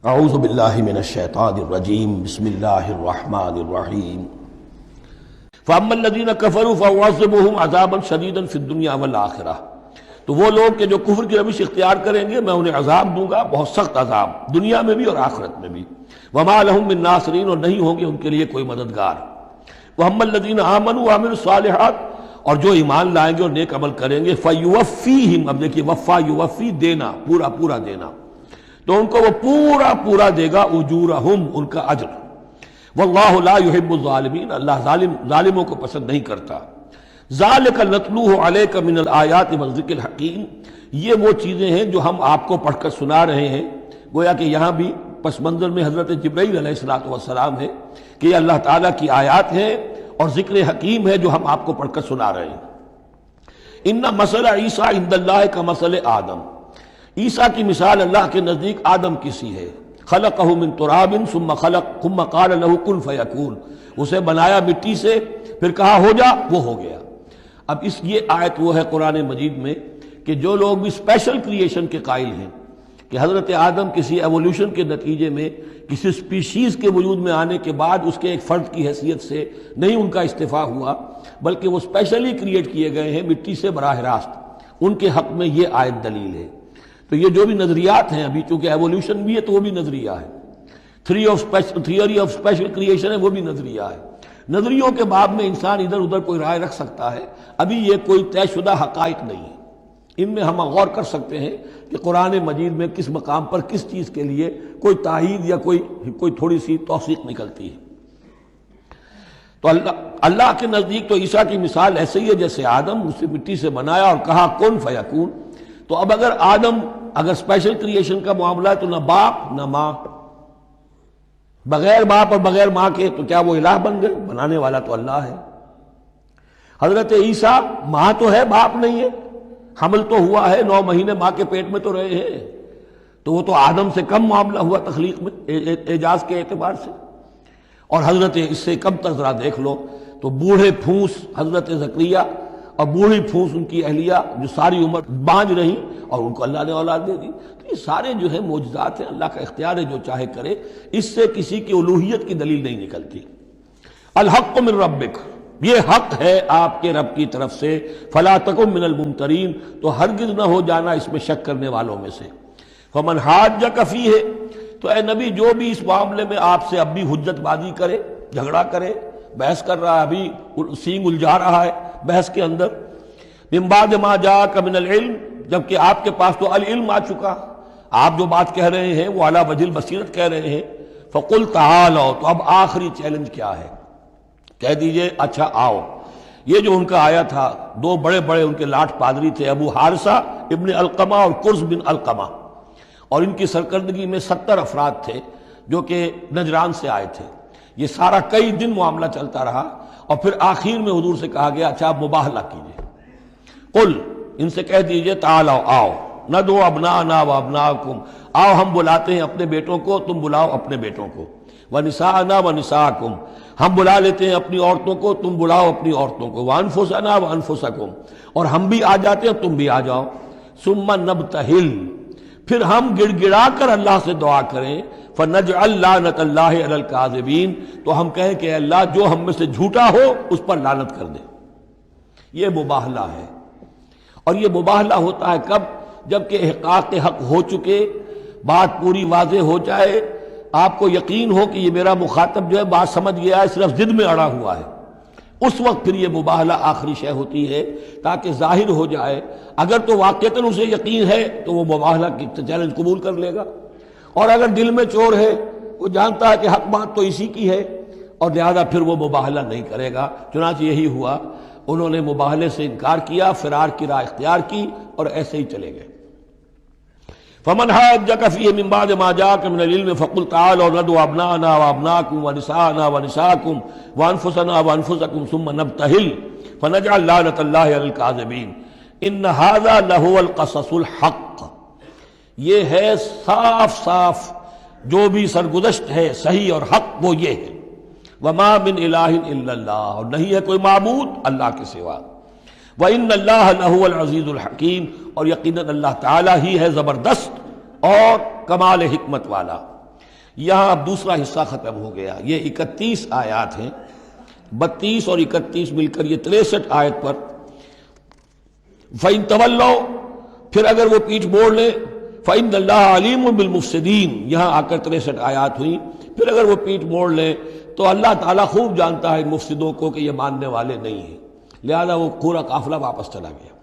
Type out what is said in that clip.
اعوذ باللہ من الشیطان الرجیم بسم اللہ الرحمن الرحیم فاما الذین کفروا فاعذبهم عذابا شدیدا فی الدنیا والآخرہ، تو وہ لوگ کہ جو کفر کی روش اختیار کریں گے میں انہیں عذاب دوں گا، بہت سخت عذاب، دنیا میں بھی اور آخرت میں بھی۔ وما لهم من ناصرین، اور نہیں ہوں گے ان کے لیے کوئی مددگار۔ واما الذین آمنوا وعملوا الصالحات، اور جو ایمان لائیں گے اور نیک عمل کریں گے، فیوفیہم، اب دیکھیے وفا یوفی، دینا، پورا پورا دینا، تو ان کو وہ پورا پورا دے گا، اجورہم، ان کا اجر۔ واللہ لا یحب الظالمین، اللہ ظالموں کو پسند نہیں کرتا۔ ذالک نتلوہ علیک من الآیات والذکر الحکیم، یہ وہ چیزیں ہیں جو ہم آپ کو پڑھ کر سنا رہے ہیں، گویا کہ یہاں بھی پس منظر میں حضرت جبرائیل علیہ السلام ہے کہ یہ اللہ تعالیٰ کی آیات ہیں اور ذکر حکیم ہے جو ہم آپ کو پڑھ کر سنا رہے ہیں۔ ان مثل عیسیٰ عند اللہ کا مثل آدم، عیسیٰ کی مثال اللہ کے نزدیک آدم کی سی ہے۔ خلقہ من تراب ثم قال له کن فیکون، اسے بنایا مٹی سے پھر کہا ہو جا، وہ ہو گیا۔ اب یہ آیت وہ ہے قرآن مجید میں کہ جو لوگ بھی اسپیشل کریشن کے قائل ہیں کہ حضرت آدم کسی ایولیوشن کے نتیجے میں کسی سپیشیز کے وجود میں آنے کے بعد اس کے ایک فرد کی حیثیت سے نہیں ان کا استفاع ہوا، بلکہ وہ اسپیشلی کریٹ کیے گئے ہیں مٹی سے براہ راست، ان کے حق میں یہ آیت دلیل ہے۔ تو یہ جو بھی نظریات ہیں ابھی، چونکہ ایولیوشن بھی ہے تو وہ بھی نظریہ ہے، تھیوری آف اسپیشل کریشن ہے وہ بھی نظریہ ہے۔ نظریوں کے باب میں انسان ادھر ادھر کوئی رائے رکھ سکتا ہے، ابھی یہ کوئی طے شدہ حقائق نہیں ہے۔ ان میں ہم غور کر سکتے ہیں کہ قرآن مجید میں کس مقام پر کس چیز کے لیے کوئی تائید یا کوئی تھوڑی سی توثیق نکلتی ہے۔ تو اللہ کے نزدیک تو عیسیٰ کی مثال ایسے ہی ہے جیسے آدم، اسے مٹی سے بنایا اور کہا کن فیکون۔ تو اب اگر آدم اسپیشل کریشن کا معاملہ ہے تو نہ باپ نہ ماں، بغیر باپ اور بغیر ماں کے، تو کیا وہ الہ بن گئے؟ بنانے والا تو اللہ ہے۔ حضرت عیسیٰ ماں تو ہے، باپ نہیں ہے، حمل تو ہوا ہے، 9 مہینے ماں کے پیٹ میں تو رہے ہیں، تو وہ تو آدم سے کم معاملہ ہوا تخلیق میں اعجاز کے اعتبار سے۔ اور حضرت اس سے کم تر ذرا دیکھ لو تو بوڑھے پھونس حضرت زکریا اور بوڑھی پھونس ان کی اہلیہ جو ساری عمر بانجھ رہی اور ان کو اللہ نے اولاد دے دی۔ تو یہ سارے جو ہے معجزات ہیں، اللہ کا اختیار ہے جو چاہے کرے، اس سے کسی کی الوہیت کی دلیل نہیں نکلتی۔ الحق من ربک، یہ حق ہے آپ کے رب کی طرف سے، فلا تکن من الممترین، تو ہرگز نہ ہو جانا اس میں شک کرنے والوں میں سے۔ فمن حاجک فیہ، تو اے نبی جو بھی اس معاملے میں آپ سے اب بھی حجت بازی کرے، جھگڑا کرے، بحث کر رہا ہے، ابھی سینگ الجھا رہا ہے بحث کے اندر، من بعد ما جاءک من العلم، جبکہ آپ کے پاس تو العلم آ چکا، آپ جو بات کہہ رہے ہیں وہ علی وجہ البصیرت کہہ رہے ہیں، فقل تعالوا، تو اب آخری چیلنج کیا ہے؟ کہہ دیجئے اچھا آؤ۔ یہ جو ان کا آیا تھا، 2 بڑے بڑے ان کے لاٹ پادری تھے، ابو حارثہ ابن علقمہ اور قرظ بن علقمہ، اور ان کی سرکردگی میں 70 افراد تھے جو کہ نجران سے آئے تھے۔ یہ سارا کئی دن معاملہ چلتا رہا، اور پھر آخر میں حضور سے کہا گیا اچھا آپ مباہلہ کیجئے، قل، ان سے کہہ دیجئے تعالوا، آؤ، ندعو ابناءنا وابناءکم، آؤ ہم بلاتے ہیں اپنے بیٹوں کو، تم بلاؤ اپنے بیٹوں کو، ونساءنا ونساءکم، ہم بلا لیتے ہیں اپنی عورتوں کو، تم بلاؤ اپنی عورتوں کو، وانفسنا وانفسکم، اور ہم بھی آ جاتے ہیں تم بھی آ جاؤ، ثم نبتہل، پھر ہم گڑ گڑا کر اللہ سے دعا کریں، فنجعل لعنت اللہ علی الکاذبین، تو ہم کہیں کہ اللہ جو ہم میں سے جھوٹا ہو اس پر لعنت کر دے۔ یہ مباہلہ ہے، اور یہ مباہلہ ہوتا ہے کب؟ جبکہ احقاق حق ہو چکے، بات پوری واضح ہو جائے، آپ کو یقین ہو کہ یہ میرا مخاطب جو ہے بات سمجھ گیا ہے، صرف ضد میں اڑا ہوا ہے، اس وقت پھر یہ مباہلہ آخری شے ہوتی ہے تاکہ ظاہر ہو جائے۔ اگر تو واقعتاً اسے یقین ہے تو وہ مباہلہ کی چیلنج قبول کر لے گا، اور اگر دل میں چور ہے، وہ جانتا ہے کہ حق بات تو اسی کی ہے، اور لہذا پھر وہ مباہلہ نہیں کرے گا۔ چنانچہ یہی ہوا، انہوں نے مباہلے سے انکار کیا، فرار کی راہ اختیار کی، اور ایسے ہی چلے گئے۔ فمن حاجک فیہ من بعد ما جاءک من العلم فقل تعالوا ندعو ابناءنا وابناءکم ونساءنا ونساءکم وانفسنا وانفسکم ثم نبتہل فنجعل لعنت اللہ علی الکاذبین ان ھذا لہو القصص الحق، یہ ہے صاف صاف جو بھی سرگزشت ہے صحیح اور حق، وہ یہ ہے، وما من الہ الا اللہ، اور نہیں ہے کوئی معبود اللہ کے سوا، وَإِنَّ اللَّهَ لَهُوَ الْعَزِيزُ الْحَكِيمُ، اور یقیناً اللہ تعالیٰ ہی ہے زبردست اور کمال حکمت والا۔ یہاں اب دوسرا حصہ ختم ہو گیا. یہ 31 آیات ہیں، 32 اور 31 مل کر یہ 63 آیت پر. فَإِن تَوَلَّوْا، پھر اگر وہ پیٹھ موڑ لیں، فَإِنَّ اللَّهَ عَلِيمٌ بِالْمُفْسِدِينَ، یہاں آ کر 63 آیات ہوئی. پھر اگر وہ پیٹھ موڑ لیں تو اللہ تعالیٰ خوب جانتا ہے مفسدوں کو کہ یہ ماننے والے نہیں ہیں. لہذا وہ پورا قافلہ واپس چلا گیا.